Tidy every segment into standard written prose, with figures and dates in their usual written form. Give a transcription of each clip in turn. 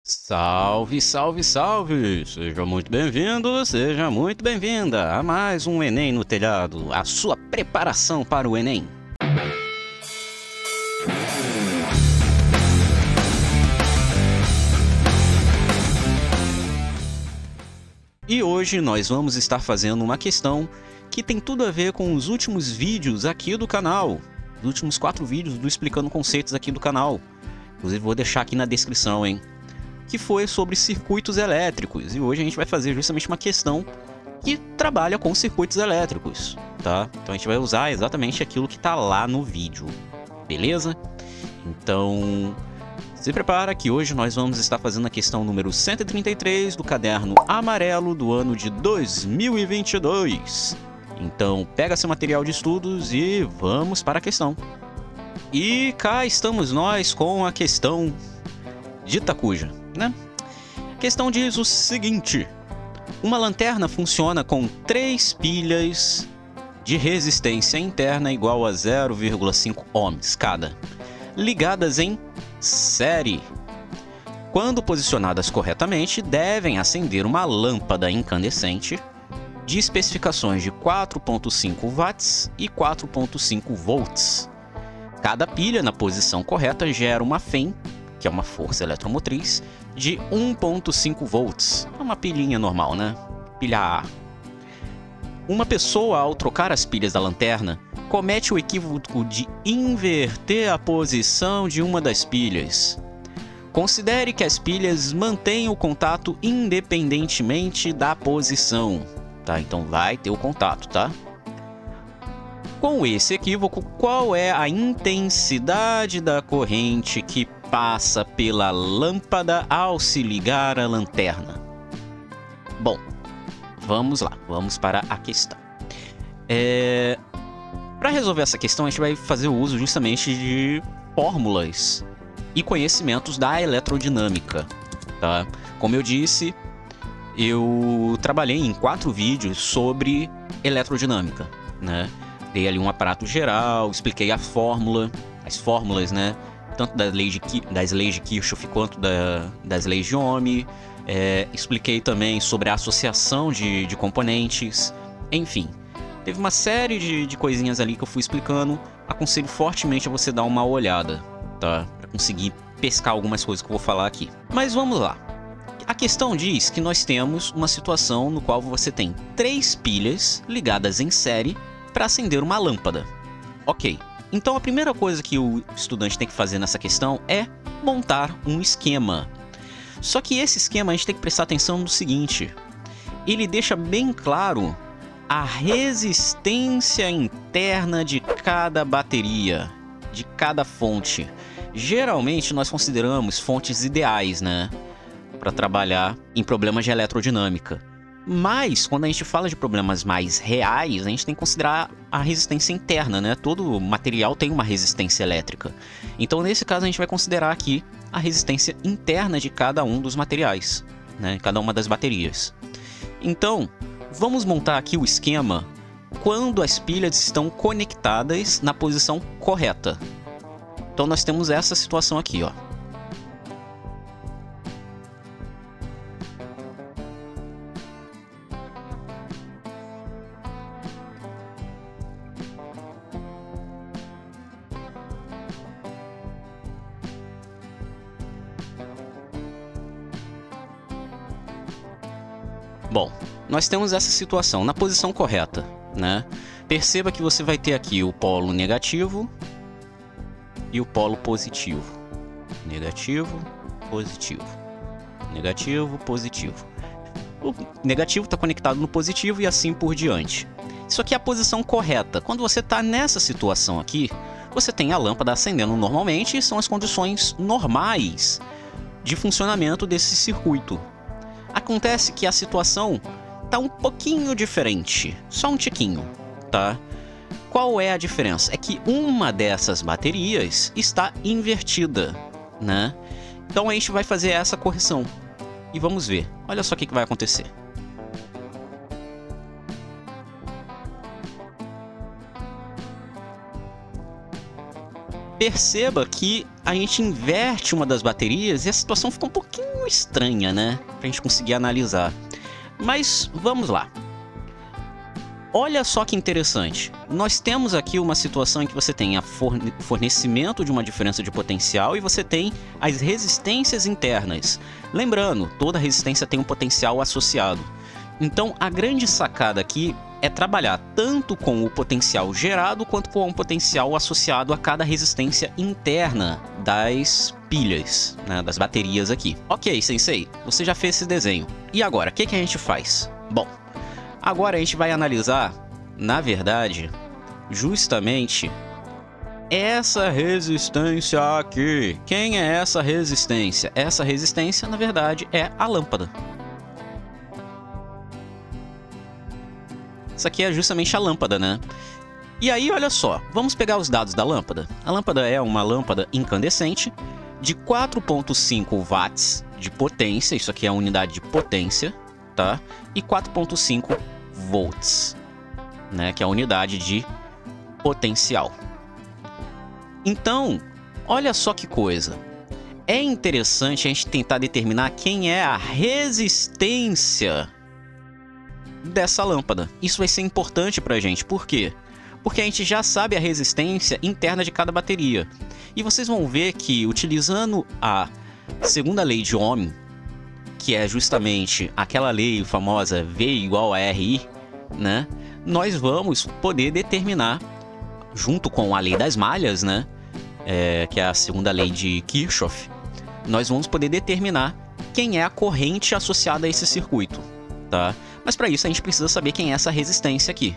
Salve, salve, salve! Seja muito bem-vindo, seja muito bem-vinda a mais um Enem no Telhado, a sua preparação para o Enem. E hoje nós vamos estar fazendo uma questão que tem tudo a ver com os últimos vídeos aqui do canal, os últimos 4 vídeos do Explicando Conceitos aqui do canal. Inclusive vou deixar aqui na descrição, hein? Que foi sobre circuitos elétricos, e hoje a gente vai fazer justamente uma questão que trabalha com circuitos elétricos, tá? Então a gente vai usar exatamente aquilo que tá lá no vídeo, beleza? Então se prepara que hoje nós vamos estar fazendo a questão número 133 do caderno amarelo do ano de 2022. Então pega seu material de estudos e vamos para a questão. E cá estamos nós com a questão dita cuja, né? A questão diz o seguinte: uma lanterna funciona com 3 pilhas de resistência interna igual a 0,5 ohms cada, ligadas em série. Quando posicionadas corretamente, devem acender uma lâmpada incandescente de especificações de 4,5 watts e 4,5 volts. Cada pilha na posição correta gera uma FEM, que é uma força eletromotriz, de 1,5 volts. É uma pilhinha normal, né? Pilha A. Uma pessoa, ao trocar as pilhas da lanterna, comete o equívoco de inverter a posição de uma das pilhas. Considere que as pilhas mantêm o contato independentemente da posição. Tá? Então vai ter o contato, tá? Com esse equívoco, qual é a intensidade da corrente que passa pela lâmpada ao se ligar a lanterna? Bom, vamos lá, vamos para a questão. Para resolver essa questão, a gente vai fazer o uso justamente de fórmulas e conhecimentos da eletrodinâmica, tá? Como eu disse, eu trabalhei em 4 vídeos sobre eletrodinâmica, né? Dei ali um aparato geral, expliquei as fórmulas, né? Tanto das leis de Kirchhoff quanto das leis de Ohm. Expliquei também sobre a associação de componentes. Enfim, teve uma série de coisinhas ali que eu fui explicando. Aconselho fortemente a você dar uma olhada, tá? Para conseguir pescar algumas coisas que eu vou falar aqui. Mas vamos lá. A questão diz que nós temos uma situação no qual você tem 3 pilhas ligadas em série para acender uma lâmpada. Ok. Então a primeira coisa que o estudante tem que fazer nessa questão é montar um esquema. Só que esse esquema a gente tem que prestar atenção no seguinte: ele deixa bem claro a resistência interna de cada bateria, de cada fonte. Geralmente nós consideramos fontes ideais, né, para trabalhar em problemas de eletrodinâmica. Mas, quando a gente fala de problemas mais reais, a gente tem que considerar a resistência interna, né? Todo material tem uma resistência elétrica. Então, nesse caso, a gente vai considerar aqui a resistência interna de cada um dos materiais, né? Cada uma das baterias. Então, vamos montar aqui o esquema quando as pilhas estão conectadas na posição correta. Então, nós temos essa situação aqui, ó. Bom, nós temos essa situação na posição correta, né? Perceba que você vai ter aqui o polo negativo e o polo positivo. Negativo, positivo. Negativo, positivo. O negativo está conectado no positivo e assim por diante. Isso aqui é a posição correta. Quando você está nessa situação aqui, você tem a lâmpada acendendo normalmente e são as condições normais de funcionamento desse circuito. Acontece que a situação tá um pouquinho diferente, só um tiquinho, tá? Qual é a diferença? É que uma dessas baterias está invertida, né? Então a gente vai fazer essa correção e vamos ver. Olha só o que vai acontecer. Perceba que a gente inverte uma das baterias e a situação fica um pouquinho pouquinho estranha, né? Pra gente conseguir analisar. Mas vamos lá. Olha só que interessante. Nós temos aqui uma situação em que você tem o fornecimento de uma diferença de potencial e você tem as resistências internas. Lembrando, toda resistência tem um potencial associado. Então, a grande sacada aqui é trabalhar tanto com o potencial gerado quanto com o potencial associado a cada resistência interna das pilhas, né, das baterias aqui. Ok, Sensei, você já fez esse desenho. E agora, o que a gente faz? Bom, agora a gente vai analisar, na verdade, justamente essa resistência aqui. Quem é essa resistência? Essa resistência, na verdade, é a lâmpada. Isso aqui é justamente a lâmpada, né? E aí, olha só, vamos pegar os dados da lâmpada. A lâmpada é uma lâmpada incandescente de 4,5 watts de potência, isso aqui é a unidade de potência, tá? E 4,5 volts, né? Que é a unidade de potencial. Então, olha só que coisa. É interessante a gente tentar determinar quem é a resistência dessa lâmpada. Isso vai ser importante pra gente. Por quê? Porque a gente já sabe a resistência interna de cada bateria. E vocês vão ver que, utilizando a segunda lei de Ohm, que é justamente aquela lei famosa V igual a RI, né? Nós vamos poder determinar, junto com a lei das malhas, né? Que é a segunda lei de Kirchhoff, nós vamos poder determinar quem é a corrente associada a esse circuito, tá? Mas para isso a gente precisa saber quem é essa resistência aqui.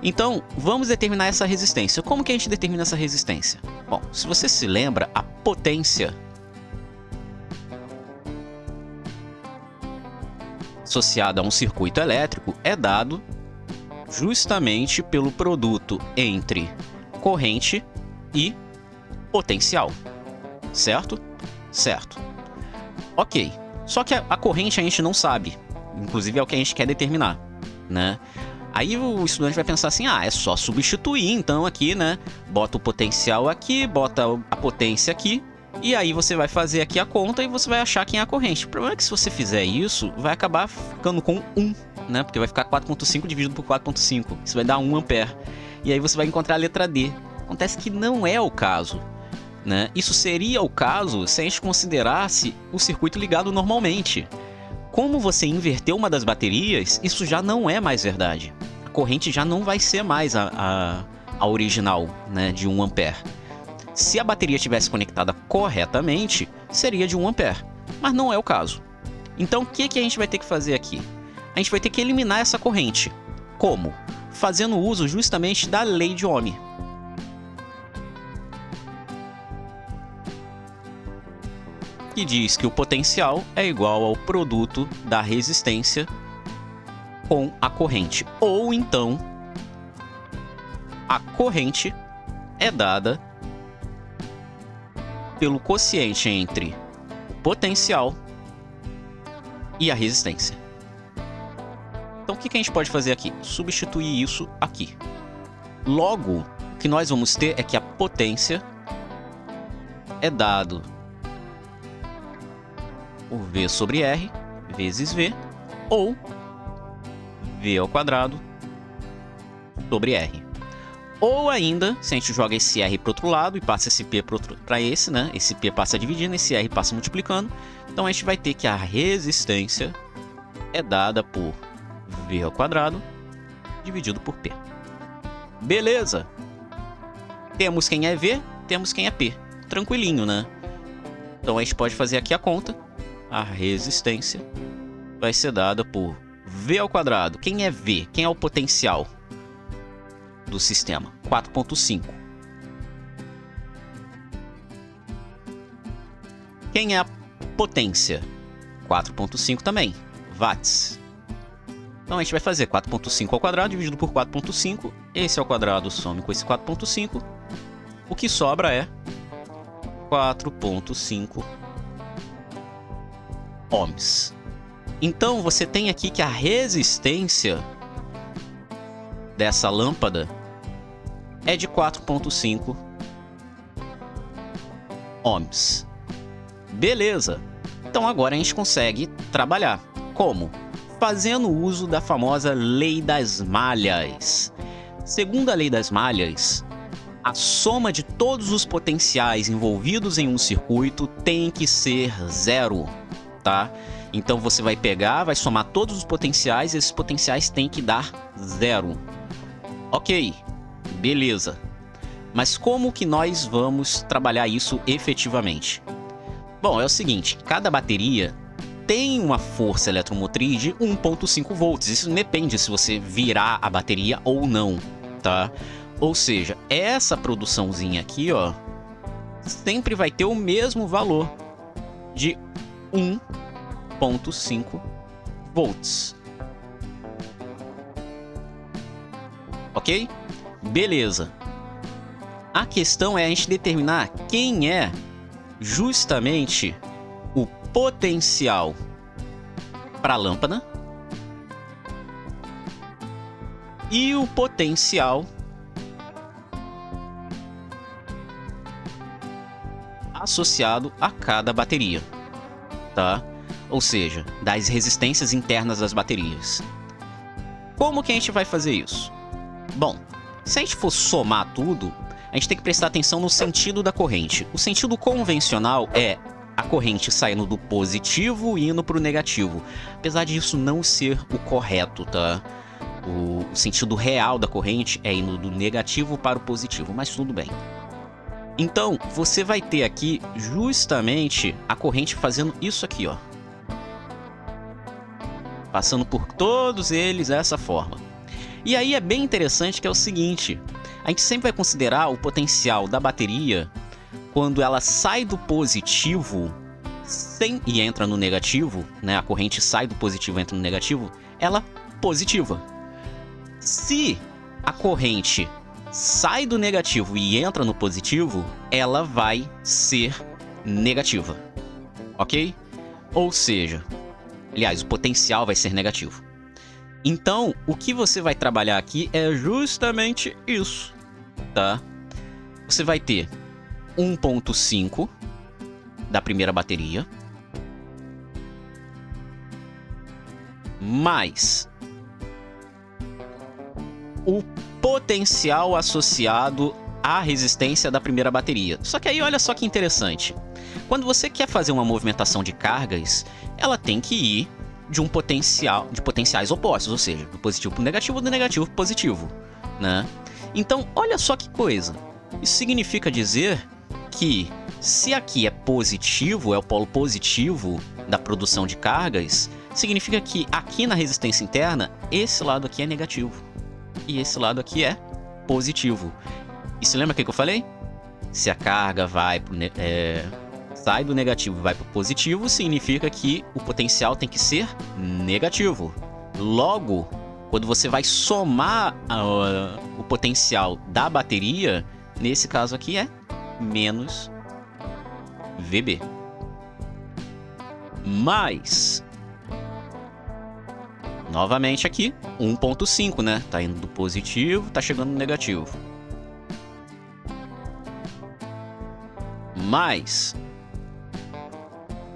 Então, vamos determinar essa resistência. Como que a gente determina essa resistência? Bom, se você se lembra, a potência associada a um circuito elétrico é dado justamente pelo produto entre corrente e potencial, certo? Certo. Ok, só que a corrente a gente não sabe. Inclusive é o que a gente quer determinar, né? Aí o estudante vai pensar assim, é só substituir então aqui, né? Bota o potencial aqui, bota a potência aqui, e aí você vai fazer aqui a conta e você vai achar quem é a corrente. O problema é que se você fizer isso, vai acabar ficando com 1, né? Porque vai ficar 4,5 dividido por 4,5. Isso vai dar 1 ampere. E aí você vai encontrar a letra D. Acontece que não é o caso, né? Isso seria o caso se a gente considerasse o circuito ligado normalmente. Como você inverteu uma das baterias, isso já não é mais verdade. A corrente já não vai ser mais a original, né, de 1 ampere. Se a bateria estivesse conectada corretamente, seria de 1 ampere, mas não é o caso. Então o que a gente vai ter que fazer aqui? A gente vai ter que eliminar essa corrente. Como? Fazendo uso justamente da lei de Ohm. Que diz que o potencial é igual ao produto da resistência com a corrente. Ou então, a corrente é dada pelo quociente entre o potencial e a resistência. Então, o que a gente pode fazer aqui? Substituir isso aqui. Logo, o que nós vamos ter é que a potência é dado por V sobre R vezes V, ou V ao quadrado sobre R. Ou ainda, se a gente joga esse R para o outro lado e passa esse P para esse, né? Esse P passa dividindo, esse R passa multiplicando. Então a gente vai ter que a resistência é dada por V ao quadrado dividido por P. Beleza! Temos quem é V, temos quem é P. Tranquilinho, né? Então a gente pode fazer aqui a conta. A resistência vai ser dada por V ao quadrado. Quem é V? Quem é o potencial do sistema? 4,5. Quem é a potência? 4,5 também. Watts. Então a gente vai fazer 4,5 ao quadrado dividido por 4,5. Esse ao quadrado some com esse 4,5. O que sobra é 4,5 ohms. Então você tem aqui que a resistência dessa lâmpada é de 4,5 ohms. Beleza. Então agora a gente consegue trabalhar. Como? Fazendo uso da famosa lei das malhas. Segundo a lei das malhas, a soma de todos os potenciais envolvidos em um circuito tem que ser zero, tá? Então você vai pegar, vai somar todos os potenciais e esses potenciais têm que dar zero. Ok, beleza. Mas como que nós vamos trabalhar isso efetivamente? Bom, é o seguinte, cada bateria tem uma força eletromotriz de 1.5 volts. Isso depende se você virar a bateria ou não, tá? Ou seja, essa produçãozinha aqui, ó, sempre vai ter o mesmo valor de 1.5 volts. Ok? Beleza. A questão é a gente determinar quem é justamente o potencial para a lâmpada e o potencial associado a cada bateria, tá? Ou seja, das resistências internas das baterias. Como que a gente vai fazer isso? Bom, se a gente for somar tudo, a gente tem que prestar atenção no sentido da corrente. O sentido convencional é a corrente saindo do positivo e indo para o negativo. Apesar disso não ser o correto, tá? O sentido real da corrente é indo do negativo para o positivo, mas tudo bem. Então, você vai ter aqui justamente a corrente fazendo isso aqui, ó. Passando por todos eles dessa forma. E aí é bem interessante que é o seguinte, a gente sempre vai considerar o potencial da bateria quando ela sai do positivo e entra no negativo, né? A corrente sai do positivo e entra no negativo, ela positiva. Se a corrente sai do negativo e entra no positivo, ela vai ser negativa, ok? Ou seja, aliás, o potencial vai ser negativo. Então, o que você vai trabalhar aqui é justamente isso, tá? Você vai ter 1.5 da primeira bateria mais o potencial associado à resistência da primeira bateria. Só que aí olha só que interessante. Quando você quer fazer uma movimentação de cargas, ela tem que ir de potenciais opostos, ou seja, do positivo para o negativo, do negativo para o positivo, né? Então, olha só que coisa. Isso significa dizer que se aqui é positivo, é o polo positivo da produção de cargas, significa que aqui na resistência interna, esse lado aqui é negativo. E esse lado aqui é positivo. E se lembra o que eu falei? Se a carga vai sai do negativo e vai para o positivo, significa que o potencial tem que ser negativo. Logo, quando você vai somar o potencial da bateria, nesse caso aqui é menos VB. Mas, novamente aqui, 1.5, né? Tá indo do positivo, tá chegando no negativo. Mas,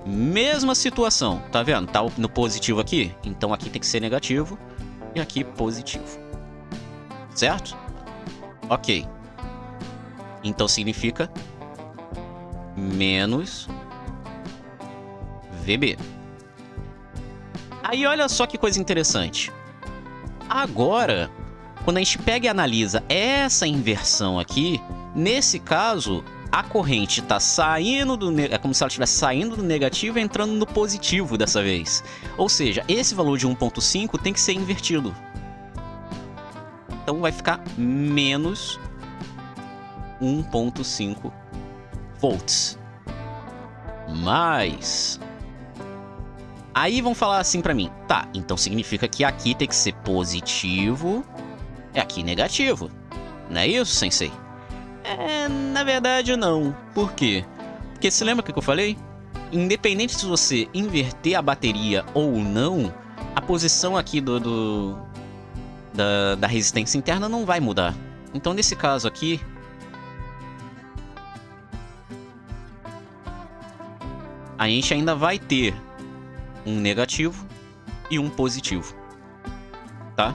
mesma situação, tá vendo? Tá no positivo aqui, então aqui tem que ser negativo e aqui positivo. Certo? Ok. Então significa menos VB. Aí olha só que coisa interessante. Agora, quando a gente pega e analisa essa inversão aqui, nesse caso, a corrente está saindo do negativo, é como se ela estivesse saindo do negativo e entrando no positivo dessa vez. Ou seja, esse valor de 1.5 tem que ser invertido. Então vai ficar menos 1.5 volts. Mas aí vão falar assim pra mim, tá, então significa que aqui tem que ser positivo e aqui negativo. Não é isso, sensei? Na verdade não. Por quê? Porque se lembra o que eu falei? Independente se você inverter a bateria ou não, a posição aqui da resistência interna não vai mudar. Então nesse caso aqui, a gente ainda vai ter um negativo e um positivo, tá?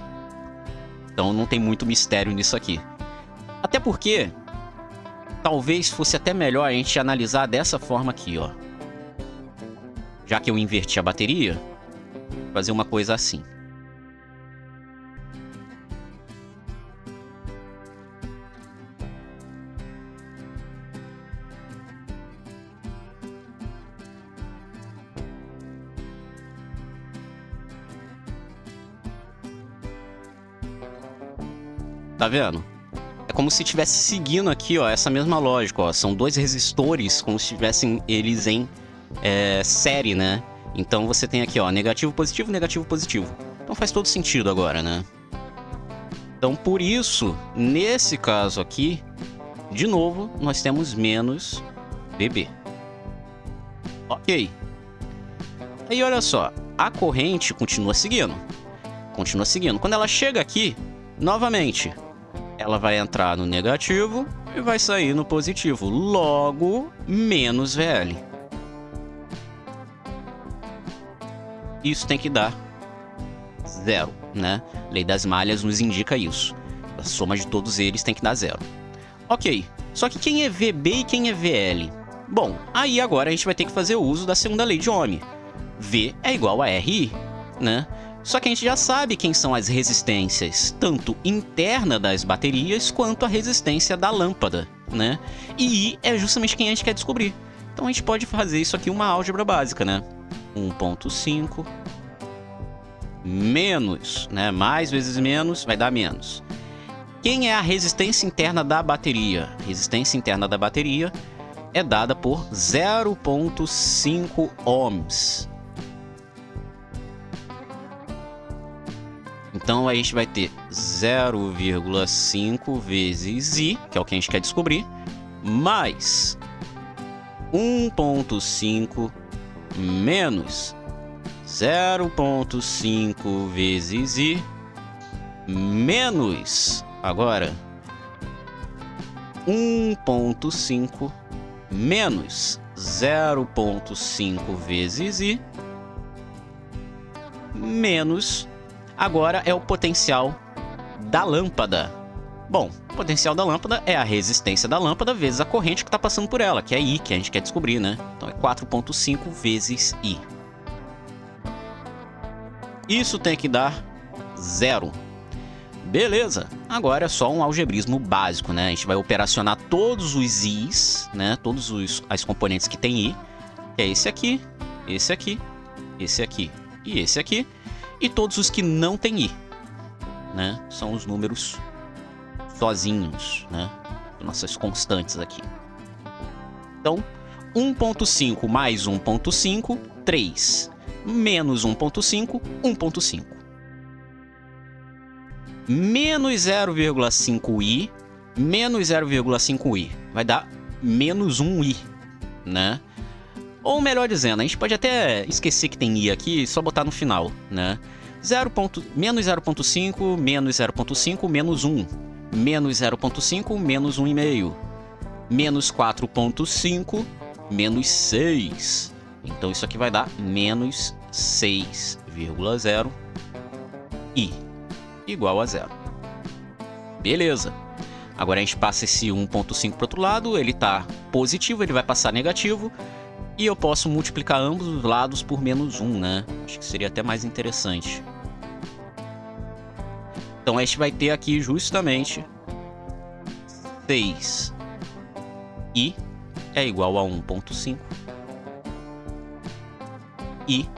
Então não tem muito mistério nisso aqui. Até porque talvez fosse até melhor a gente analisar dessa forma aqui, ó. Já que eu inverti a bateria, fazer uma coisa assim. Tá vendo? É como se estivesse seguindo aqui, ó, essa mesma lógica, ó. São dois resistores, como se tivessem eles em série, né? Então você tem aqui, ó, negativo, positivo, negativo, positivo. Então faz todo sentido agora, né? Então por isso, nesse caso aqui, de novo, nós temos menos BB. Ok. Aí olha só, a corrente continua seguindo. Continua seguindo. Quando ela chega aqui, novamente, ela vai entrar no negativo e vai sair no positivo. Logo, menos VL. Isso tem que dar 0, né? Lei das malhas nos indica isso. A soma de todos eles tem que dar 0. Ok, só que quem é VB e quem é VL? Bom, aí agora a gente vai ter que fazer uso da segunda lei de Ohm. V é igual a RI, né? Só que a gente já sabe quem são as resistências, tanto interna das baterias quanto a resistência da lâmpada, né? E I é justamente quem a gente quer descobrir. Então a gente pode fazer isso aqui uma álgebra básica, né? 1.5 menos, né? Mais vezes menos vai dar menos. Quem é a resistência interna da bateria? A resistência interna da bateria é dada por 0.5 ohms. Então a gente vai ter 0,5 vezes I, que é o que a gente quer descobrir, mais 1.5 menos 0,5 vezes I, menos, agora, 1.5 menos 0,5 vezes I, menos... Agora é o potencial da lâmpada. Bom, o potencial da lâmpada é a resistência da lâmpada vezes a corrente que está passando por ela, que é I, que a gente quer descobrir, né? Então é 4,5 vezes I. Isso tem que dar 0. Beleza, agora é só um algebrismo básico, né? A gente vai operacionar todos os I's, né? Todos as componentes que tem I, que é esse aqui, esse aqui, esse aqui e esse aqui. E todos os que não tem I, né? São os números sozinhos, né? Nossas constantes aqui. Então, 1.5 mais 1.5, 3. Menos 1.5, 1.5. Menos 0,5i, menos 0,5i. Vai dar menos 1i, né? Ou melhor dizendo, a gente pode até esquecer que tem I aqui e só botar no final, né? Menos 0,5, menos 0,5, menos 1. Menos 0,5, menos 1,5. Menos 4,5, menos 6. Então isso aqui vai dar menos 6,0 I igual a 0. Beleza. Agora a gente passa esse 1,5 para o outro lado, ele está positivo, ele vai passar negativo. E eu posso multiplicar ambos os lados por menos 1, né? Acho que seria até mais interessante. Então a gente vai ter aqui justamente 6i é igual a 1,5. I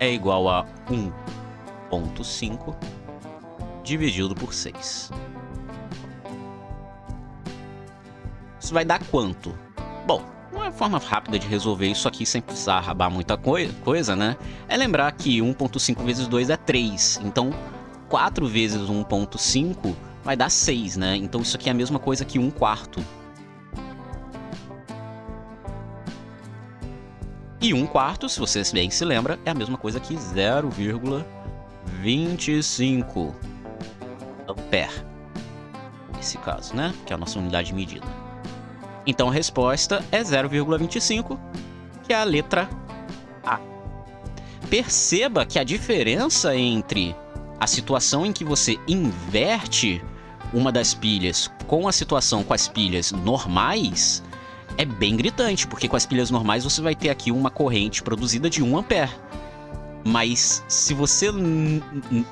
é igual a 1,5 dividido por 6. Isso vai dar quanto? Bom, uma forma rápida de resolver isso aqui sem precisar rabar muita coisa, né? É lembrar que 1.5 vezes 2 é 3. Então, 4 vezes 1.5 vai dar 6, né? Então, isso aqui é a mesma coisa que 1/4. E 1/4, se você bem se lembra, é a mesma coisa que 0,25 ampere. Nesse caso, né? Que é a nossa unidade de medida. Então a resposta é 0,25, que é a letra perceba que a diferença entre a situação em que você inverte uma das pilhas com a situação com as pilhas normais é bem gritante, porque com as pilhas normais você vai ter aqui uma corrente produzida de 1 ampere. Mas se você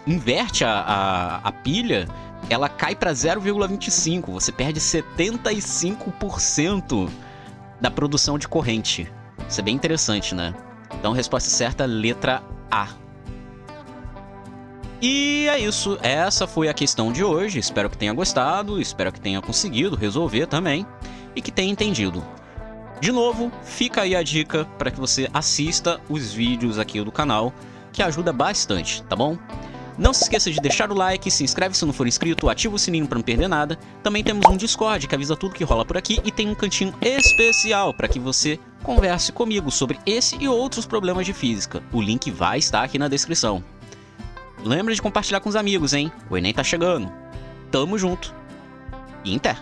inverte a pilha, ela cai para 0,25, você perde 75% da produção de corrente. Isso é bem interessante, né? Então, resposta certa, letra A. E é isso, essa foi a questão de hoje. Espero que tenha gostado, espero que tenha conseguido resolver também e que tenha entendido. De novo, fica aí a dica para que você assista os vídeos aqui do canal, que ajuda bastante, tá bom? Não se esqueça de deixar o like, se inscreve se não for inscrito, ativa o sininho para não perder nada. Também temos um Discord que avisa tudo que rola por aqui e tem um cantinho especial para que você converse comigo sobre esse e outros problemas de física. O link vai estar aqui na descrição. Lembra de compartilhar com os amigos, hein? O Enem tá chegando. Tamo junto. E Inter!